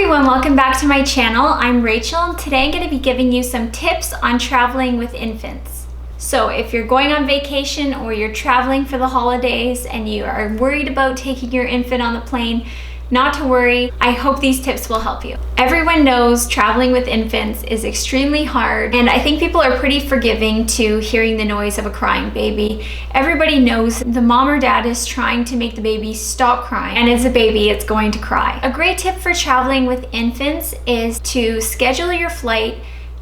everyone, welcome back to my channel. I'm Rachel and today I'm going to be giving you some tips on traveling with infants. So if you're going on vacation or you're traveling for the holidays and you are worried about taking your infant on the plane, not to worry, I hope these tips will help you. Everyone knows traveling with infants is extremely hard, and I think people are pretty forgiving to hearing the noise of a crying baby. Everybody knows the mom or dad is trying to make the baby stop crying, and as a baby, it's going to cry. A great tip for traveling with infants is to schedule your flight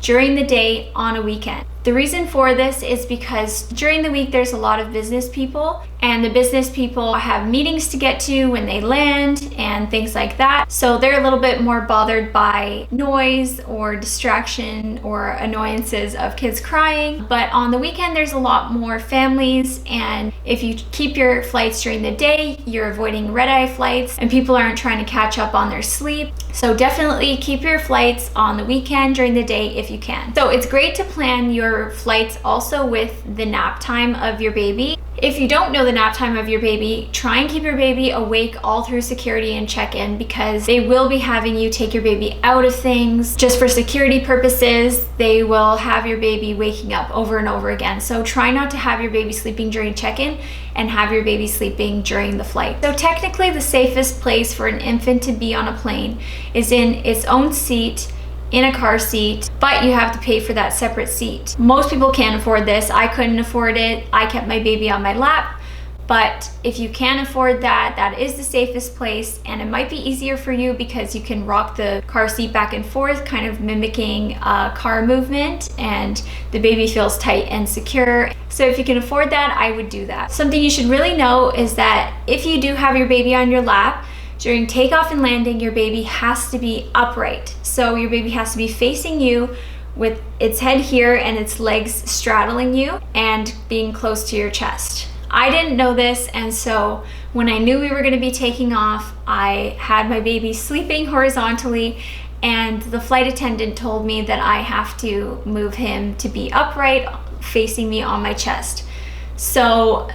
during the day on a weekend. The reason for this is because during the week there's a lot of business people, and the business people have meetings to get to when they land and things like that. So they're a little bit more bothered by noise or distraction or annoyances of kids crying. But on the weekend there's a lot more families, and if you keep your flights during the day, you're avoiding red-eye flights and people aren't trying to catch up on their sleep. So definitely keep your flights on the weekend during the day if you can. So it's great to plan your flights also with the nap time of your baby. If you don't know the nap time of your baby, try and keep your baby awake all through security and check-in, because they will be having you take your baby out of things just for security purposes. They will have your baby waking up over and over again. So try not to have your baby sleeping during check-in and have your baby sleeping during the flight. So technically the safest place for an infant to be on a plane is in its own seat, in a car seat, but you have to pay for that separate seat. Most people can't afford this. I couldn't afford it. I kept my baby on my lap. But if you can afford that, that is the safest place, and it might be easier for you because you can rock the car seat back and forth, kind of mimicking a car movement, and the baby feels tight and secure. So if you can afford that, I would do that. Something you should really know is that if you do have your baby on your lap, during takeoff and landing, your baby has to be upright. So your baby has to be facing you with its head here and its legs straddling you and being close to your chest. I didn't know this, and so when I knew we were going to be taking off, I had my baby sleeping horizontally, and the flight attendant told me that I have to move him to be upright, facing me on my chest. So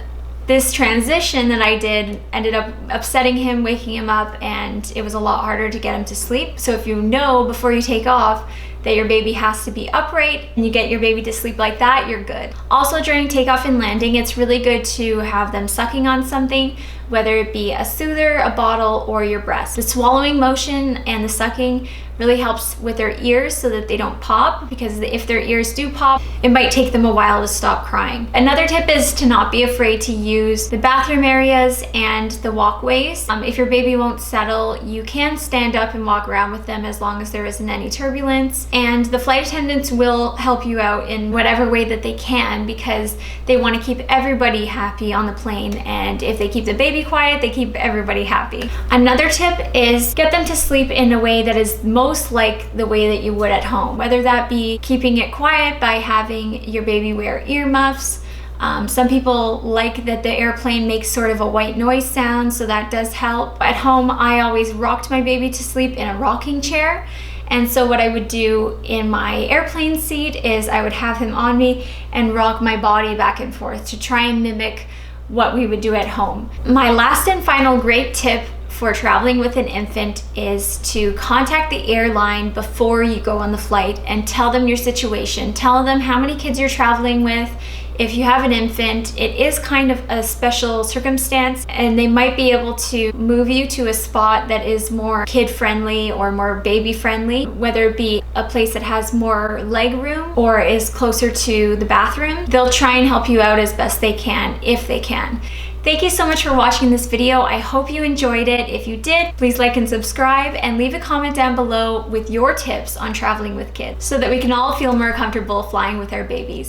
this transition that I did ended up upsetting him, waking him up, and it was a lot harder to get him to sleep. So if you know before you take off that your baby has to be upright and you get your baby to sleep like that, you're good. Also during takeoff and landing, it's really good to have them sucking on something, whether it be a soother, a bottle, or your breast. The swallowing motion and the sucking really helps with their ears so that they don't pop, because if their ears do pop, it might take them a while to stop crying. Another tip is to not be afraid to use the bathroom areas and the walkways. If your baby won't settle, you can stand up and walk around with them as long as there isn't any turbulence. And the flight attendants will help you out in whatever way that they can, because they want to keep everybody happy on the plane. And if they keep the baby quiet, they keep everybody happy. Another tip is get them to sleep in a way that is most like the way that you would at home, whether that be keeping it quiet by having your baby wear earmuffs. Some people like that the airplane makes sort of a white noise sound, so that does help. At home, I always rocked my baby to sleep in a rocking chair. And so what I would do in my airplane seat is I would have him on me and rock my body back and forth to try and mimic what we would do at home. My last and final great tip for traveling with an infant is to contact the airline before you go on the flight and tell them your situation. Tell them how many kids you're traveling with. If you have an infant, it is kind of a special circumstance, and they might be able to move you to a spot that is more kid-friendly or more baby-friendly, whether it be a place that has more leg room or is closer to the bathroom. They'll try and help you out as best they can, if they can. Thank you so much for watching this video. I hope you enjoyed it. If you did, please like and subscribe, and leave a comment down below with your tips on traveling with kids so that we can all feel more comfortable flying with our babies.